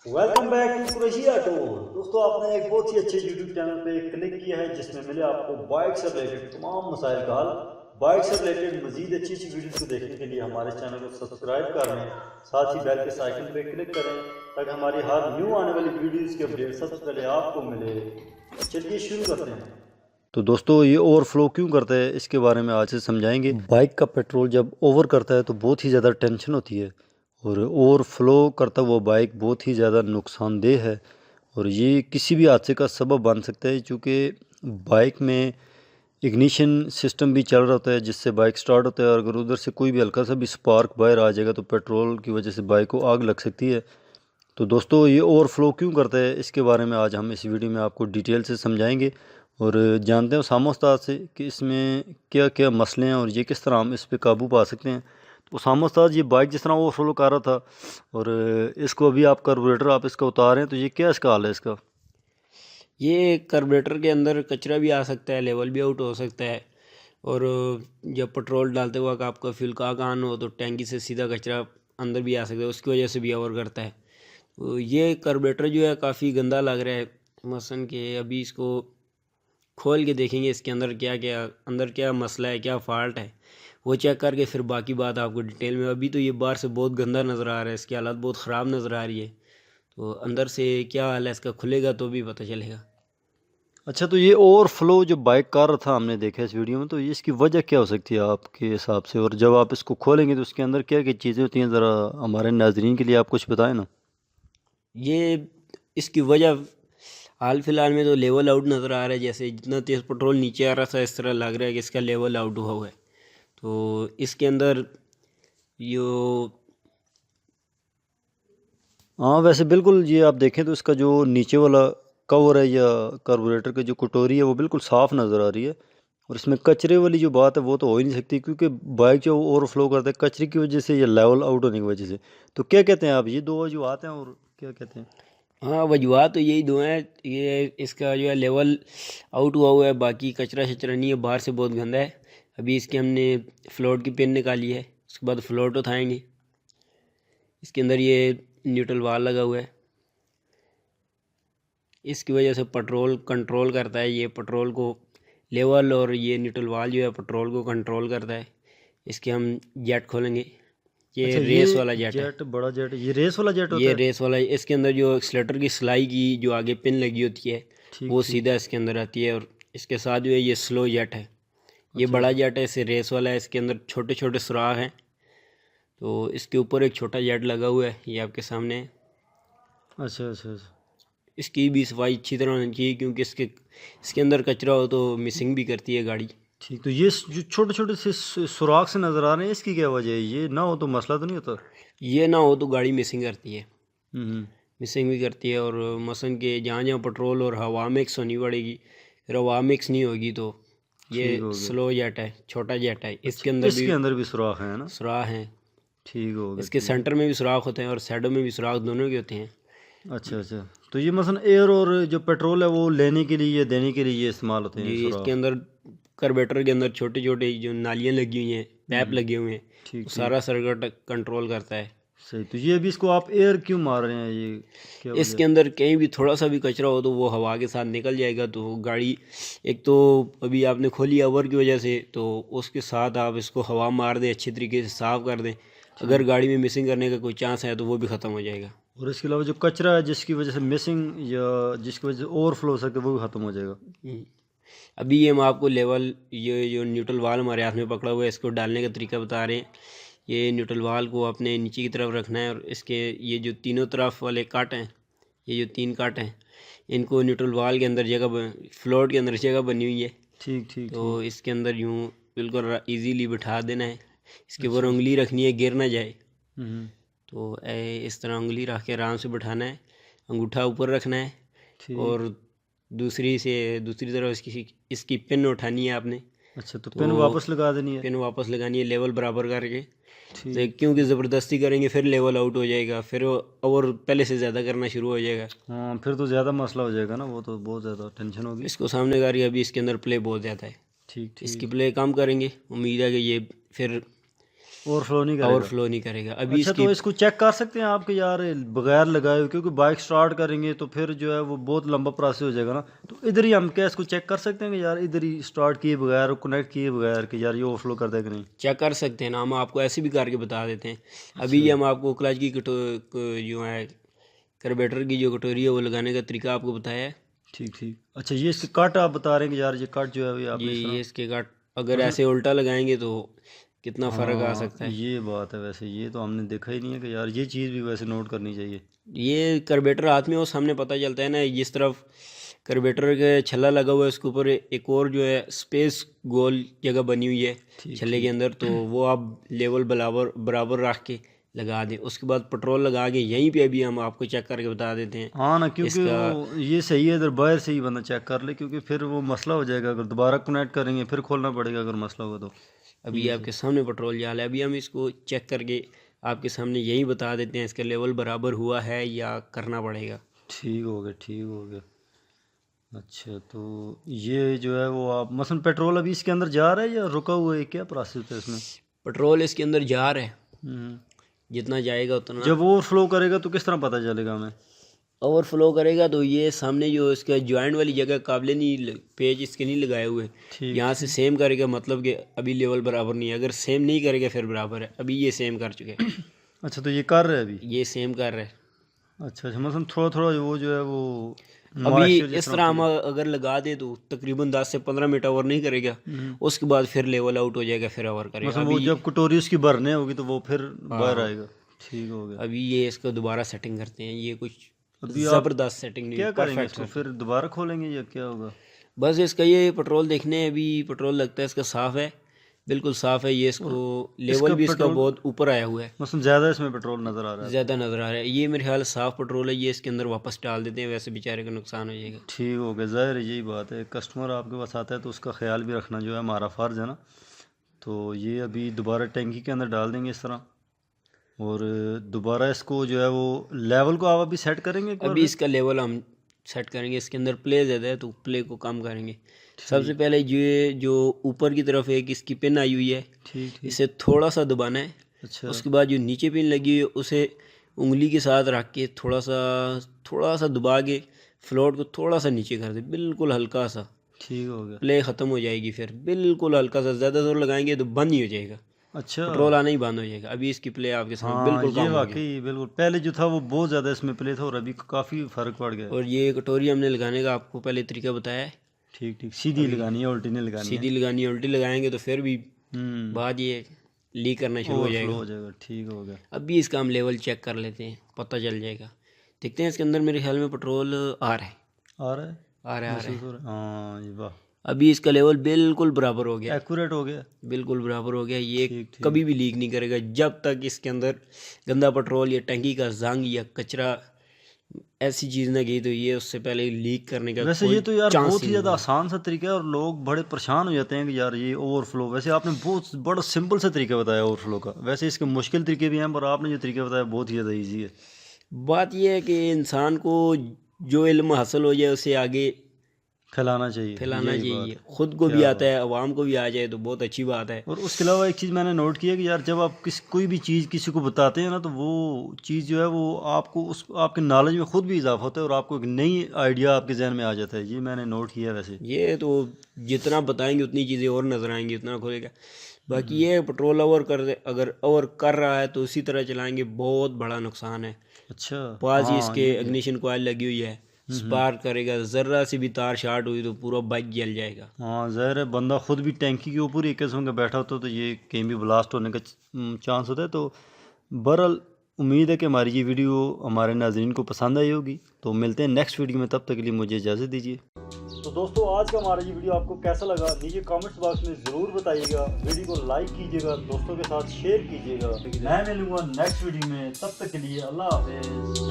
Welcome back to Qureshi auto. दोस्तों, आपने एक बहुत ही अच्छे यूट्यूब चैनल पे क्लिक किया है जिसमें मिले आपको बाइक से रिलेटेड तमाम मसाइल का हल। बाइक से रिलेटेड मजीद अच्छी अच्छी वीडियोस को देखने के लिए हमारे चैनल को सब्सक्राइब कर लें, साथ ही बेल के आइकन पे क्लिक करें ताकि हमारी हर न्यू आने वाली वीडियोस की अपडेट सबसे पहले आपको मिले। चलिए शुरू करते हैं। तो दोस्तों, ये ओवरफ्लो क्यों करता है इसके बारे में आज से समझाएंगे। बाइक का पेट्रोल जब ओवर करता है तो बहुत ही ज़्यादा टेंशन होती है और ओवरफ्लो करता हुआ बाइक बहुत ही ज़्यादा नुकसानदेह है और ये किसी भी हादसे का सबब बन सकता है, क्योंकि बाइक में इग्निशन सिस्टम भी चल रहा होता है जिससे बाइक स्टार्ट होता है और अगर उधर से कोई भी हल्का सा भी स्पार्क बाहर आ जाएगा तो पेट्रोल की वजह से बाइक को आग लग सकती है। तो दोस्तों, ये ओवरफ्लो क्यों करता है इसके बारे में आज हम इस वीडियो में आपको डिटेल से समझाएंगे और जानते हैं उसामा उस्ताद से कि इसमें क्या क्या मसले हैं और ये किस तरह हम इस पे काबू पा सकते हैं। तो उसामा उस्ताद, ये बाइक जिस तरह ओवरफ्लो कर रहा था और इसको अभी आप कार्बोरेटर आप इसका उतार रहे हैं, तो ये क्या इसका हाल है इसका? ये कार्बोरेटर के अंदर कचरा भी आ सकता है, लेवल भी आउट हो सकता है और जब पेट्रोल डालते वक्त आपका फ्यूल का ऑन हो तो टैंकी से सीधा कचरा अंदर भी आ सकता है, उसकी वजह से भी ओवर करता है। तो ये कार्बोरेटर जो है काफ़ी गंदा लग रहा है, मसलन कि अभी इसको खोल के देखेंगे इसके अंदर क्या मसला है, क्या फ़ाल्ट है, वो चेक करके फिर बाकी बात आपको डिटेल में। अभी तो ये बाहर से बहुत गंदा नज़र आ रहा है, इसकी हालत बहुत ख़राब नज़र आ रही है, तो अंदर से क्या हाल है इसका खुलेगा तो भी पता चलेगा। अच्छा, तो ये ओवरफ्लो जो बाइक कर रहा था हमने देखा इस वीडियो में, तो ये इसकी वजह क्या हो सकती है आपके हिसाब से? और जब आप इसको खोलेंगे तो उसके अंदर क्या क्या चीज़ें होती हैं, ज़रा हमारे नाजरीन के लिए आप कुछ बताएं ना। ये इसकी वजह हाल फिलहाल में तो लेवल आउट नज़र आ रहा है, जैसे जितना तेज़ पेट्रोल नीचे आ रहा था इस तरह लग रहा है कि इसका लेवल आउट हुआ है। तो इसके अंदर यो हाँ, वैसे बिल्कुल ये आप देखें तो इसका जो नीचे वाला कवर है या कार्बोरेटर की जो कटोरी है वो बिल्कुल साफ़ नज़र आ रही है और इसमें कचरे वाली जो बात है वो तो हो ही नहीं सकती, क्योंकि बाइक जो ओवरफ्लो करता है कचरे की वजह से या लेवल आउट होने की वजह से। तो क्या कहते हैं आप, ये दो वजूहत हैं और क्या कहते हैं? हाँ, वजूहत तो यही दो हैं। ये इसका जो है लेवल आउट हुआ है, बाकी कचरा शचरा नहीं है, बाहर से बहुत गंदा है। अभी इसके हमने फ्लोट की पिन निकाली है, उसके बाद फ्लोट उठाएंगे। इसके अंदर ये न्यूट्रल वाल लगा हुआ है, इसकी वजह से पेट्रोल कंट्रोल करता है, ये पेट्रोल को लेवल, और ये न्यूट्रल वाल जो है पेट्रोल को कंट्रोल करता है। इसके हम जेट खोलेंगे, ये अच्छा, रेस ये वाला जेट है। जेट, बड़ा जेट, ये रेस वाला जेट होता ये है? रेस वाला, इसके अंदर जो एक्सलेटर की सिलाई की जो आगे पिन लगी होती है ठीक वो ठीक। सीधा इसके अंदर आती है, और इसके साथ जो है ये स्लो जेट है, ये अच्छा बड़ा अच्छा जेट है, इससे रेस वाला है। इसके अंदर छोटे छोटे सुराख हैं, तो इसके ऊपर एक छोटा जेट लगा हुआ है, ये आपके सामने है। अच्छा अच्छा अच्छा। इसकी भी सफाई अच्छी तरह होनी चाहिए, क्योंकि इसके अंदर कचरा हो तो मिसिंग भी करती है गाड़ी। ठीक, तो ये जो छोटे छोटे से सुराख से नज़र आ रहे हैं, इसकी क्या वजह है? ये ना हो तो मसला तो नहीं होता? ये ना हो तो गाड़ी मिसिंग करती है, हम्म। मिसिंग भी करती है। और मसलन के जहाँ जहाँ पेट्रोल और हवा मिक्स होनी पड़ेगी, फिर हवा मिक्स नहीं होगी तो ये ठीक हो गया। स्लो जेट है, छोटा जेट है, इसके अच्छा, अंदर भी इसके अंदर भी सुराख है ना? सुराख हैं। ठीक हो गया, इसके ठीक है। सेंटर में भी सुराख होते हैं और साइडों में भी सुराख, दोनों के होते हैं। अच्छा अच्छा, तो ये मसलन एयर और जो पेट्रोल है वो लेने के लिए या देने के लिए ये इस्तेमाल होते हैं जी, इसके सुराख? अंदर कार्बोरेटर के अंदर छोटे छोटे जो नालियाँ लगी हुई हैं, पैप हम्म। लगे हुए हैं, ठीक वो ठीक। सारा सर्किट कंट्रोल करता है। सही, तो ये अभी इसको आप एयर क्यों मार रहे हैं, ये क्या वजह इसके है? अंदर कहीं भी थोड़ा सा भी कचरा हो तो वो हवा के साथ निकल जाएगा, तो गाड़ी, एक तो अभी आपने खोली ओवर की वजह से, तो उसके साथ आप इसको हवा मार दें, अच्छी तरीके से साफ़ कर दें, अगर ठीक। गाड़ी में मिसिंग करने का कोई चांस है तो वो भी ख़त्म हो जाएगा। और इसके अलावा जो कचरा है जिसकी वजह से मिसिंग या जिसकी वजह से ओवरफ्लो हो सकता है वो भी ख़त्म हो जाएगा। हम्म। अभी ये हम आपको लेवल, ये जो न्यूट्रल वाल हमारे हाथ में पकड़ा हुआ है, इसको डालने का तरीका बता रहे हैं। ये न्यूट्रल वाल को आपने नीचे की तरफ रखना है और इसके ये जो तीनों तरफ वाले काट हैं, ये जो 3 काट हैं, इनको न्यूट्रल वाल के अंदर फ्लोट के अंदर जगह बनी हुई है, ठीक ठीक तो ठीक। इसके अंदर यूँ बिल्कुल इजीली बिठा देना है। इसके ऊपर अच्छा अच्छा। उंगली रखनी है, गिर ना जाए। हम्म। तो इस तरह उंगली रख के आराम से बिठाना है, अंगूठा ऊपर रखना है, ठीक। और दूसरी तरफ इसकी इसकी पिन उठानी है आपने। अच्छा, तो पिन तो वापस लगा देनी है? पिन वापस लगानी है लेवल बराबर करके, तो ठीक क्योंकि ठीक। ज़बरदस्ती करेंगे फिर लेवल आउट हो जाएगा, फिर और पहले से ज़्यादा करना शुरू हो जाएगा। हाँ, फिर तो ज़्यादा मसला हो जाएगा ना, वो तो बहुत ज़्यादा टेंशन होगी। इसको सामने कर, अभी इसके अंदर प्ले बहुत ज़्यादा है, ठीक इसकी ठीक। प्ले कम करेंगे, उम्मीद है कि ये फिर اوور فلو نہیں کرے گا. اوور فلو نہیں کرے گا. ابھی اچھا تو اس کو چیک کر سکتے ہیں آپ کہ یار بغیر لگائے ہوئے، کیونکہ بائک سٹارٹ کریں گے تو پھر جو ہے وہ بہت لمبا پروسیس ہو جائے گا نا، تو ادھر ہی ہم کیا اس کو چیک کر سکتے ہیں کہ یار ادھر ہی سٹارٹ کیے بغیر کنیکٹ کیے بغیر کہ یار یہ اوور فلو کرتا ہے کہ نہیں؟ چیک کر سکتے ہیں نا، ہم آپ کو ایسے بھی کر کے بتا دیتے ہیں. ابھی ہم آپ کو کلچ کی جو ہے کاربیٹر کی جو کٹوری ہے وہ لگانے کا طریقہ آپ کو بتایا ہے. ٹھیک ٹھیک. اچھا یہ اس کے کٹ آپ بتا رہے ہیں کہ یار یہ کٹ جو ہے یہ آپ نے یہ اس کے کٹ اگر ایسے الٹا لگائیں گے تو کتنا فرق آ سکتا ہے. یہ بات ہے، ویسے یہ تو ہم نے دیکھا ہی نہیں ہے کہ یار یہ چیز بھی ویسے نوٹ کرنی چاہیے. یہ کاربیٹر ہاتھ میں ہو سامنے پتہ چلتا ہے نا. جس طرف کاربیٹر کے چھلا لگا ہوا ہے اس کے اوپر ایک اور جو ہے اسپیس گول جگہ بنی ہوئی ہے چھلے کے اندر، تو وہ آپ لیول برابر رکھ کے لگا دیں. اس کے بعد پٹرول لگا کے یہیں پہ ابھی ہم آپ کو چیک کر کے بتا دیتے ہیں. ہاں نا، کیونکہ وہ یہ صحیح ہے ادھر باہر سے ہی بندہ چیک کر لے، کیونکہ پھر وہ مسئلہ ہو جائے گا. اگر دوبارہ کنیکٹ کریں گے پھر کھولنا پڑے گا اگر مسئلہ ہوگا تو. ابھی آپ کے سامنے پٹرول جال ہے، ابھی ہم اس کو چیک کر کے آپ کے سامنے یہی بتا دیتے ہیں اس کا لیول برابر ہوا ہے یا کرنا پڑے گا. ٹھیک ہو گیا، ٹھیک ہو گیا. اچھا تو یہ جو ہے وہ آپ مثلا پیٹرول ابھی اس کے اندر جا رہا ہے یا رکا ہوا ہے، کیا پروسیس ہے اس میں؟ پٹرول اس کے اندر جا رہا ہے، جتنا جائے گا اتنا. جب اوور فلو کرے گا تو کس طرح پتہ چلے گا ہمیں؟ اوور فلو کرے گا تو یہ سامنے جو اس کا جوائنٹ والی جگہ قابل نہیں، پیج اس کے نہیں لگائے ہوئے، یہاں سے سیم کرے گا، مطلب کہ ابھی لیول برابر نہیں ہے. اگر سیم نہیں کرے گا پھر برابر ہے. ابھی یہ سیم کر چکے. اچھا تو یہ کر رہے ابھی یہ سیم کر رہے. اچھا مثلا تھوڑا تھوڑا وہ جو ہے وہ ابھی اس طرح ہم اگر لگا دیں تو تقریباً 10 سے 15 منٹ اوور نہیں کرے گا، اس کے بعد پھر لیول آؤٹ ہو جائے گا، پھر اوور کرے گا. وہ جب کٹوری اس کی بھرنے ہوگی تو وہ پھر باہر آئے گا. ٹھیک ہو گیا. ابھی یہ اس کو دوبارہ سیٹنگ کرتے ہیں. یہ کچھ زبردست سیٹنگ نہیں. کیا کریں گے اس کو پھر دوبارہ کھولیں گے یا کیا ہوگا؟ بس اس کا یہ پٹرول دیکھنے ہیں. ابھی پٹرول لگتا ہے اس کا صاف ہے، بالکل صاف ہے. یہ اس کو لیول بھی اس کا بہت اوپر آیا ہوا ہے، مثلا زیادہ اس میں پٹرول نظر آ رہا ہے، زیادہ نظر آ رہا ہے. یہ میرے خیال صاف پٹرول ہے. یہ اس کے اندر واپس ڈال دیتے ہیں، ویسے بیچارے کا نقصان ہو جائے گا. ٹھیک ہو گیا. ظاہر ہے یہی بات ہے، کسٹمر آپ کے پاس آتا ہے تو اس کا خیال بھی رکھنا جو ہے ہمارا فرض ہے نا. تو یہ ابھی دوبارہ ٹینکی کے اندر ڈال دیں گے اس طرح، اور دوبارہ اس کو جو ہے وہ لیول کو آپ ابھی سیٹ کریں گے. ابھی اس کا لیول ہم سیٹ کریں گے. اس کے اندر پلے زیادہ ہے تو پلے کو کم کریں گے. سب سے پہلے یہ جو اوپر کی طرف ایک اس کی پن آئی ہوئی ہے، اسے تھوڑا سا دبانا ہے. اچھا. اس کے بعد جو نیچے پن لگی ہوئی ہے اسے انگلی کے ساتھ رکھ کے تھوڑا سا دبا کے فلوٹ کو تھوڑا سا نیچے کر دے، بالکل ہلکا سا. ٹھیک ہو گیا. پلے ختم ہو جائے گی، پھر بالکل ہلکا سا. زیادہ زور لگائیں گے تو بند ہی ہو جائے گا. اچھا، پٹرول آنا ہی بند ہو جائے گا. ابھی اس کی پلے آپ کے سامنے بالکل کم ہو گئی. واقعی بالکل پہلے جو تھا وہ بہت زیادہ اس میں پلے تھا اور ابھی کافی فرق پڑ گیا. اور یہ کٹوری ہم نے لگانے کا آپ کو پہلے طریقہ بتایا ہے. ٹھیک ٹھیک. سیدھی لگانی ہے، الٹی نہیں لگانی. سیدھی لگانی ہے، الٹی لگائیں گے تو پھر بھی بعد یہ لیک کرنا شروع ہو جائے گا. ٹھیک ہو گیا. ابھی اس کا ہم لیول چیک کر لیتے ہیں، پتہ چل جائے گا. دیکھتے ہیں اس کے اندر میرے خیال میں پٹرول آ رہا ہے. ہاں یہ واہ. ابھی اس کا لیول بالکل برابر ہو گیا، ایکوریٹ ہو گیا، بالکل برابر ہو گیا. یہ کبھی بھی لیک نہیں کرے گا جب تک اس کے اندر گندا پٹرول یا ٹینکی کا زنگ یا کچرا ایسی چیز نہ گئی، تو یہ اس سے پہلے لیک کرنے کا ویسے یہ تو یار بہت ہی زیادہ آسان سا طریقہ ہے اور لوگ بڑے پریشان ہو جاتے ہیں کہ یار یہ اوور فلو. ویسے آپ نے بہت بڑا سمپل سا طریقہ بتایا اوور فلو کا. ویسے اس کے مشکل طریقے بھی ہیں پر آپ نے جو طریقہ بتایا بہت ہی زیادہ ایزی ہے. بات یہ ہے کہ انسان کو جو علم حاصل ہو جائے اسے آگے پھیلانا چاہیے. خود کو بھی آتا ہے، عوام کو بھی آ جائے تو بہت اچھی بات ہے. اور اس کے علاوہ ایک چیز میں نے نوٹ کی ہے کہ یار جب آپ کوئی بھی چیز کسی کو بتاتے ہیں نا تو وہ چیز جو ہے وہ آپ کو آپ کے نالج میں خود بھی اضافہ ہوتا ہے اور آپ کو ایک نئی آئیڈیا آپ کے ذہن میں آ جاتا ہے. یہ میں نے نوٹ کیا ہے. ویسے یہ تو جتنا بتائیں گے اتنی چیزیں اور نظر آئیں گی، اتنا کھلے گا. باقی یہ پٹرول اگر اوور کر رہا ہے تو اسی طرح چلائیں گے، بہت بڑا نقصان ہے. اچھا. پاس ہی اس کے اگنیشن کوائل لگی ہوئی ہے، سپارک کرے گا، ذرہ سی بھی تار شارٹ ہوئی تو پورا بائک جل جائے گا. ہاں ظاہر ہے، بندہ خود بھی ٹینکی کے اوپر ایک قسم کا بیٹھا ہوتا ہے تو یہ کہیں بھی بلاسٹ ہونے کا چانس ہوتا ہے. تو بہرحال امید ہے کہ ہماری یہ ویڈیو ہمارے ناظرین کو پسند آئی ہوگی. تو ملتے ہیں نیکسٹ ویڈیو میں، تب تک کے لیے مجھے اجازت دیجیے. تو دوستو آج کا ہمارا یہ ویڈیو آپ کو کیسا لگا نیچے کامنٹس باکس میں ضرور بتائیے گا. ویڈیو کو لائک کیجیے گا، دوستوں کے ساتھ شیئر کیجیے گا. میں ملوں گا نیکسٹ ویڈیو میں، تب تک کے لیے اللہ حافظ.